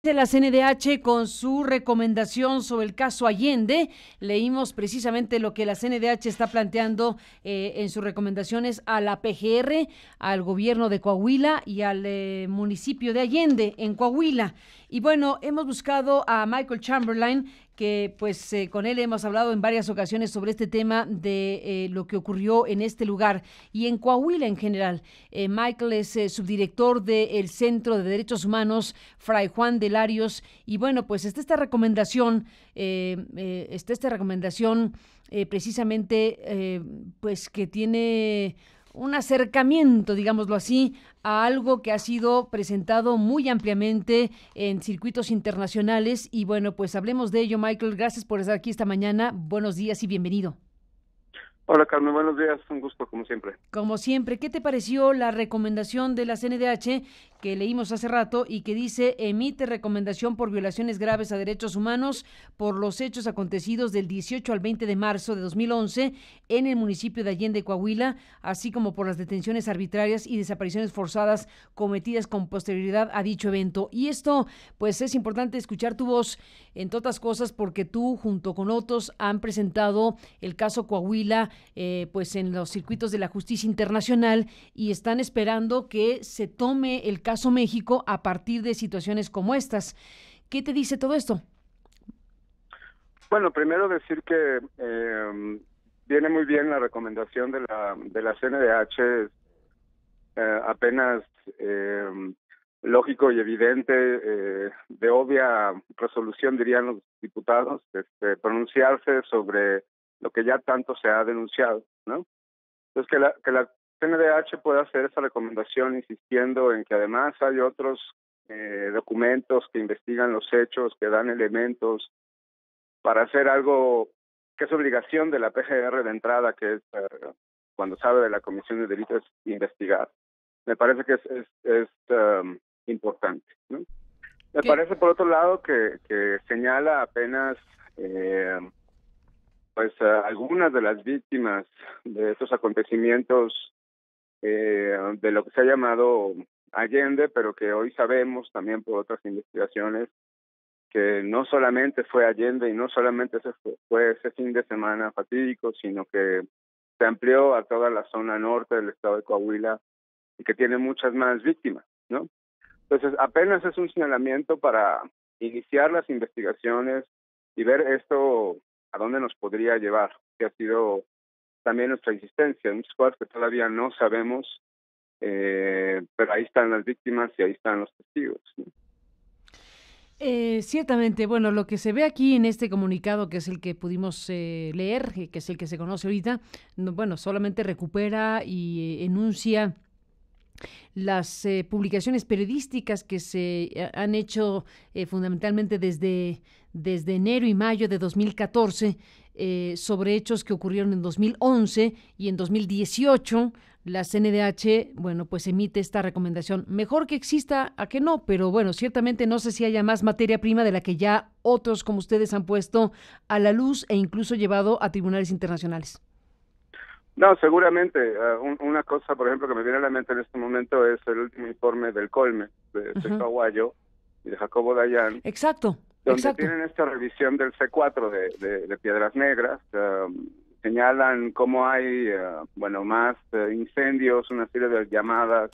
De la CNDH con su recomendación sobre el caso Allende. Leímos precisamente lo que la CNDH está planteando en sus recomendaciones a la PGR, al gobierno de Coahuila y al municipio de Allende en Coahuila. Y bueno, hemos buscado a Michael Chamberlain, que pues con él hemos hablado en varias ocasiones sobre este tema de lo que ocurrió en este lugar y en Coahuila en general. Michael es subdirector del Centro de Derechos Humanos Fray Juan de Larios y bueno, pues está esta recomendación, precisamente pues que tiene un acercamiento, digámoslo así, a algo que ha sido presentado muy ampliamente en circuitos internacionales. Y bueno, pues hablemos de ello, Michael. Gracias por estar aquí esta mañana. Buenos días y bienvenido. Hola Carmen, buenos días, un gusto como siempre. Como siempre, ¿qué te pareció la recomendación de la CNDH que leímos hace rato y que dice emite recomendación por violaciones graves a derechos humanos por los hechos acontecidos del 18 al 20 de marzo de 2011 en el municipio de Allende, Coahuila, así como por las detenciones arbitrarias y desapariciones forzadas cometidas con posterioridad a dicho evento? Y esto, pues es importante escuchar tu voz, entre otras cosas, porque tú junto con otros han presentado el caso Coahuila pues en los circuitos de la justicia internacional y están esperando que se tome el caso México a partir de situaciones como estas. ¿Qué te dice todo esto? Bueno, primero decir que viene muy bien la recomendación de la CNDH, apenas lógico y evidente, de obvia resolución, dirían los diputados, pronunciarse sobre lo que ya tanto se ha denunciado, ¿no? Entonces, que la CNDH pueda hacer esa recomendación insistiendo en que además hay otros documentos que investigan los hechos, que dan elementos para hacer algo que es obligación de la PGR de entrada, que es cuando sabe de la comisión de delitos investigar. Me parece que es importante, ¿no? Me parece, por otro lado, que señala apenas algunas de las víctimas de estos acontecimientos de lo que se ha llamado Allende, pero que hoy sabemos también por otras investigaciones que no solamente fue Allende y no solamente fue ese fin de semana fatídico, sino que se amplió a toda la zona norte del estado de Coahuila y que tiene muchas más víctimas, ¿no? Entonces, apenas es un señalamiento para iniciar las investigaciones y ver esto a dónde nos podría llevar, que ha sido también nuestra insistencia, muchas cosas que todavía no sabemos, pero ahí están las víctimas y ahí están los testigos, ¿no? Ciertamente, bueno, lo que se ve aquí en este comunicado, que es el que pudimos leer, que es el que se conoce ahorita, no, bueno, solamente recupera y enuncia las publicaciones periodísticas que se han hecho fundamentalmente desde enero y mayo de 2014 sobre hechos que ocurrieron en 2011 y en 2018. La CNDH, bueno, pues emite esta recomendación. Mejor que exista a que no, pero bueno, ciertamente no sé si haya más materia prima de la que ya otros como ustedes han puesto a la luz e incluso llevado a tribunales internacionales. No, seguramente. Una cosa, por ejemplo, que me viene a la mente en este momento es el último informe del Colme, de Caguayo y de Jacobo Dayan. Exacto. Donde Exacto. tienen esta revisión del C4 de Piedras Negras, señalan cómo hay, más incendios, una serie de llamadas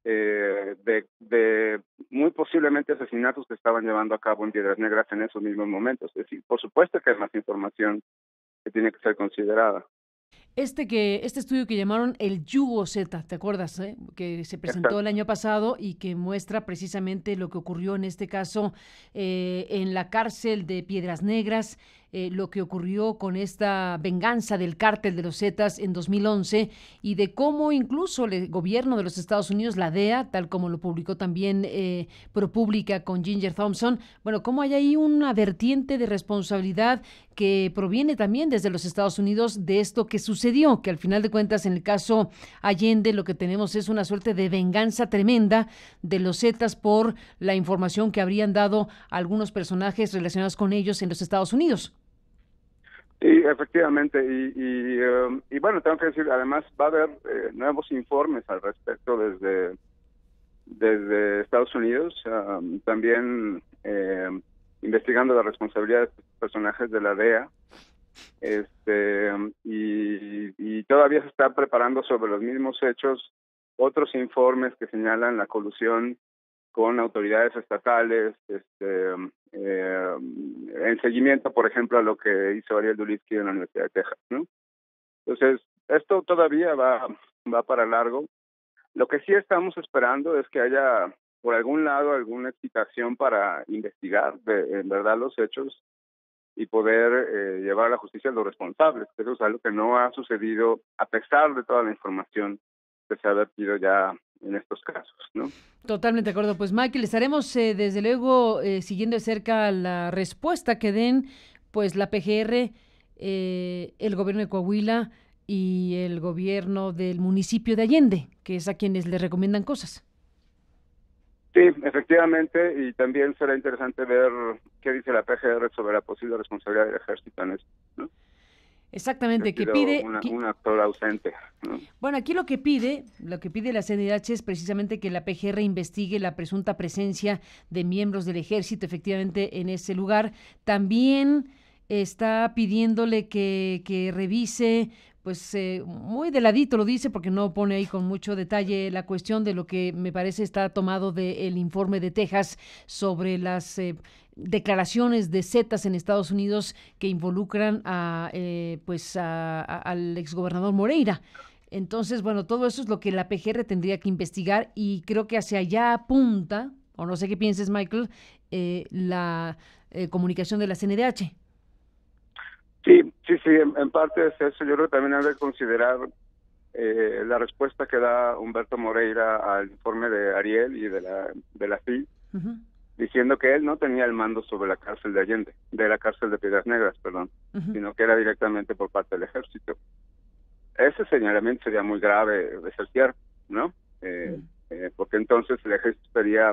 de muy posiblemente asesinatos que estaban llevando a cabo en Piedras Negras en esos mismos momentos. Es decir, por supuesto que hay más información que tiene que ser considerada. Este estudio que llamaron el Yugo Z, ¿te acuerdas? Que se presentó el Exacto. año pasado y que muestra precisamente lo que ocurrió en este caso en la cárcel de Piedras Negras, lo que ocurrió con esta venganza del cártel de los Zetas en 2011 y de cómo incluso el gobierno de los Estados Unidos, la DEA, tal como lo publicó también ProPublica con Ginger Thompson, bueno, cómo hay ahí una vertiente de responsabilidad que proviene también desde los Estados Unidos de esto que sucedió, que al final de cuentas en el caso Allende lo que tenemos es una suerte de venganza tremenda de los Zetas por la información que habrían dado algunos personajes relacionados con ellos en los Estados Unidos. Sí, efectivamente, y bueno, tengo que decir, además va a haber nuevos informes al respecto desde desde Estados Unidos, también investigando la responsabilidad de estos personajes de la DEA, y todavía se está preparando sobre los mismos hechos otros informes que señalan la colusión con autoridades estatales, en seguimiento, por ejemplo, a lo que hizo Ariel Dulitsky en la Universidad de Texas, ¿no? Entonces, esto todavía va para largo. Lo que sí estamos esperando es que haya, por algún lado, alguna explicación para investigar en verdad los hechos y poder llevar a la justicia a los responsables. Eso es algo que no ha sucedido a pesar de toda la información que se ha vertido ya en estos casos, ¿no? Totalmente de acuerdo. Pues Michael, estaremos desde luego siguiendo de cerca la respuesta que den pues la PGR, el gobierno de Coahuila y el gobierno del municipio de Allende, que es a quienes le recomiendan cosas. Sí, efectivamente, y también será interesante ver qué dice la PGR sobre la posible responsabilidad del ejército en esto, ¿no? Exactamente, que Ha pide... sido un actor ausente, ¿no? Bueno, aquí lo que pide la CNDH es precisamente que la PGR investigue la presunta presencia de miembros del ejército efectivamente en ese lugar. También está pidiéndole que revise, pues muy de ladito lo dice porque no pone ahí con mucho detalle la cuestión de lo que me parece está tomado del informe de Texas sobre las declaraciones de Zetas en Estados Unidos que involucran al exgobernador Moreira. Entonces, bueno, todo eso es lo que la PGR tendría que investigar y creo que hacia allá apunta, o no sé qué pienses, Michael, la comunicación de la CNDH. Sí, en parte es eso. Yo creo que también hay que considerar la respuesta que da Humberto Moreira al informe de Ariel y de la FI, diciendo que él no tenía el mando sobre la cárcel de Allende, de la cárcel de Piedras Negras, perdón, sino que era directamente por parte del ejército. Ese señalamiento sería muy grave de ser cierto, ¿no? Porque entonces el ejército estaría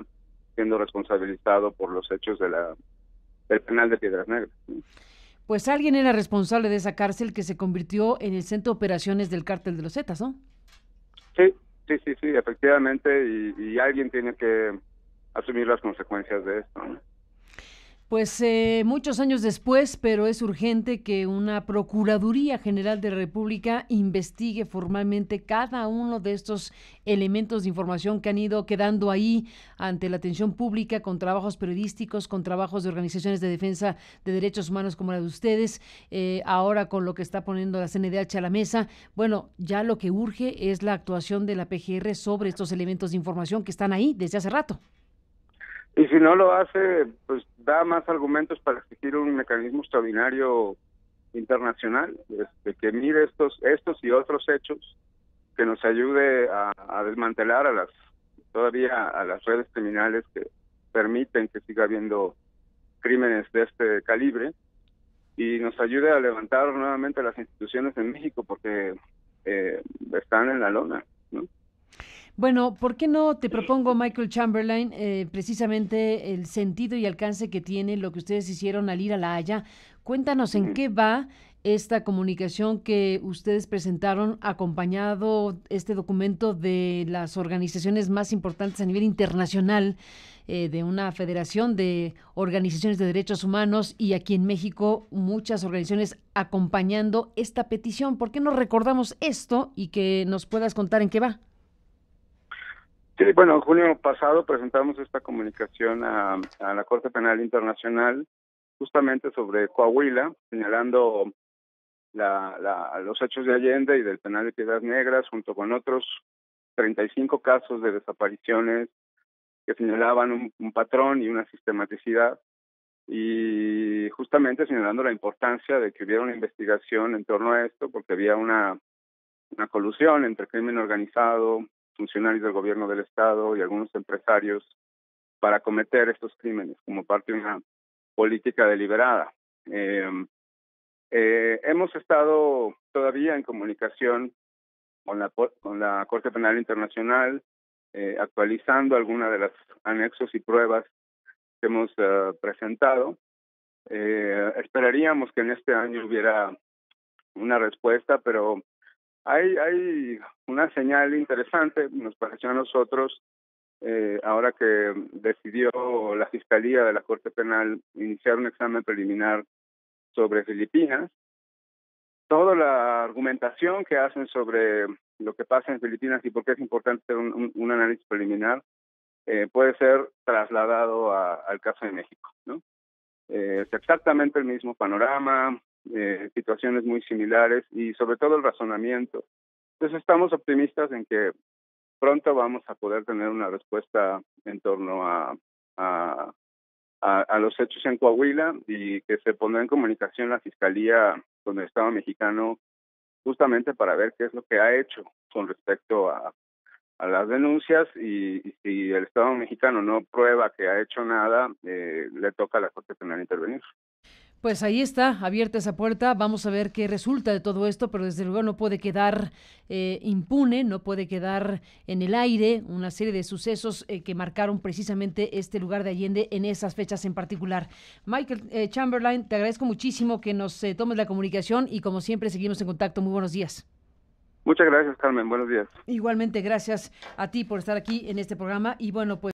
siendo responsabilizado por los hechos del penal de Piedras Negras, ¿no? Pues alguien era responsable de esa cárcel que se convirtió en el centro de operaciones del cártel de los Zetas, ¿no? Sí, efectivamente, y alguien tiene que asumir las consecuencias de esto, ¿no? Pues muchos años después, pero es urgente que una Procuraduría General de la República investigue formalmente cada uno de estos elementos de información que han ido quedando ahí ante la atención pública con trabajos periodísticos, con trabajos de organizaciones de defensa de derechos humanos como la de ustedes, ahora con lo que está poniendo la CNDH a la mesa. Bueno, ya lo que urge es la actuación de la PGR sobre estos elementos de información que están ahí desde hace rato. Y si no lo hace, pues da más argumentos para exigir un mecanismo extraordinario internacional, que mire estos y otros hechos, que nos ayude a desmantelar todavía a las redes criminales que permiten que siga habiendo crímenes de este calibre, y nos ayude a levantar nuevamente las instituciones en México, porque están en la lona, ¿no? Bueno, ¿por qué no te propongo, Michael Chamberlain, precisamente el sentido y alcance que tiene lo que ustedes hicieron al ir a La Haya? Cuéntanos en qué va esta comunicación que ustedes presentaron acompañado este documento de las organizaciones más importantes a nivel internacional, de una federación de organizaciones de derechos humanos y aquí en México muchas organizaciones acompañando esta petición. ¿Por qué no recordamos esto y que nos puedas contar en qué va? Sí, bueno, en junio pasado presentamos esta comunicación a la Corte Penal Internacional justamente sobre Coahuila, señalando los hechos de Allende y del penal de Piedras Negras, junto con otros 35 casos de desapariciones que señalaban un patrón y una sistematicidad, y justamente señalando la importancia de que hubiera una investigación en torno a esto, porque había una colusión entre crimen organizado, funcionarios del gobierno del estado y algunos empresarios para cometer estos crímenes como parte de una política deliberada. Hemos estado todavía en comunicación con la Corte Penal Internacional, actualizando algunas de los anexos y pruebas que hemos presentado. Esperaríamos que en este año hubiera una respuesta, pero hay una señal interesante, nos pareció a nosotros, ahora que decidió la Fiscalía de la Corte Penal iniciar un examen preliminar sobre Filipinas, toda la argumentación que hacen sobre lo que pasa en Filipinas y por qué es importante hacer un análisis preliminar puede ser trasladado al caso de México, ¿no? Es exactamente el mismo panorama, situaciones muy similares y sobre todo el razonamiento. Entonces estamos optimistas en que pronto vamos a poder tener una respuesta en torno a los hechos en Coahuila y que se pondrá en comunicación la Fiscalía con el Estado mexicano justamente para ver qué es lo que ha hecho con respecto a las denuncias y si el Estado mexicano no prueba que ha hecho nada, le toca a la Corte Penal intervenir. Pues ahí está, abierta esa puerta, vamos a ver qué resulta de todo esto, pero desde luego no puede quedar impune, no puede quedar en el aire una serie de sucesos que marcaron precisamente este lugar de Allende en esas fechas en particular. Michael Chamberlain, te agradezco muchísimo que nos tomes la comunicación y como siempre seguimos en contacto. Muy buenos días. Muchas gracias, Carmen. Buenos días. Igualmente, gracias a ti por estar aquí en este programa y bueno, pues